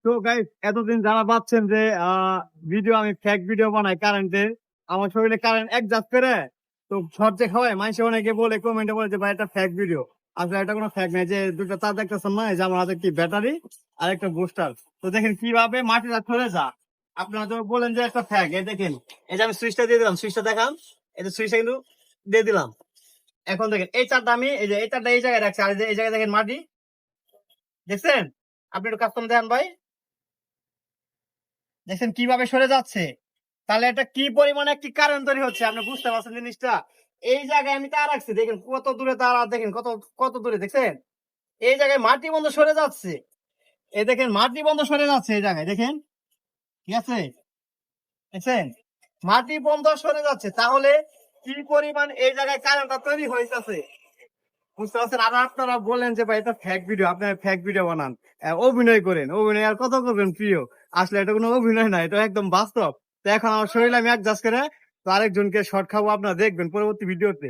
তো গাইস, এতদিন যারা ভাবছেন যে ভিডিও আমি ফেক ভিডিও বানাই কারেন্টের, আমার শরীরে কারেন্ট অ্যাডজাস্ট করে তো শর্টে খাওয়ায়, মানুষ অনেকে বলে কমেন্টে বলে যে ভাই এটা ফেক ভিডিও। আসলে এটা কোনো ফেক নাই। যে দুটো তার দেখতেছেন না, এই যে আমার হাতে একটি ব্যাটারি আর একটা বুস্টার। তো দেখেন কিভাবে মাটিটা ধরে যা। আপনারা তো বলেন যে একটা ফেক, এই দেখেন, এই যে আমি সুইচটা দিয়ে দিলাম, সুইচটা দেখাম, এই যে সুইচটা কিন্তু দিয়ে দিলাম। এখন দেখেন এই চারটা আমি এই যে এই চারটা এই জায়গায় রাখছি, আর এই যে এই জায়গায় দেখেন মাটি, দেখছেন? আপনি একটু কাস্টম দেখান ভাই, দেখছেন কিভাবে সরে যাচ্ছে। তাহলে এটা কি পরিমাণে একটি কারণ তৈরি হচ্ছে, আপনি বুঝতে পারছেন জিনিসটা? এই জায়গায় আমি তার রাখছি, দেখেন কত দূরে তার, আর দেখেন কত কত দূরে, দেখছেন? এই জায়গায় মাটি বন্ধ সরে যাচ্ছে, এই দেখেন মাটি বন্ধ সরে যাচ্ছে, এই জায়গায় দেখেন, ঠিক আছে? দেখছেন মাটি বন্ধ সরে যাচ্ছে, তাহলে কি পরিমাণ এই জায়গায় কারণটা তৈরি হয়েছে, বুঝতে পারছেন? আর আপনারা বলেন যে ভাই এটা ফেক ভিডিও, আপনারা ফেক ভিডিও বানান, অভিনয় করেন, অভিনয় আর কত করবেন প্রিয়? আসলে এটা কোনো অভিনয় না, এটা একদম বাস্তব। তো এখন আমার শরীরে আমি অ্যাডজাস্ট করে তো আরেকজনকে শর্ট খাবো, আপনারা দেখবেন পরবর্তী ভিডিওতে।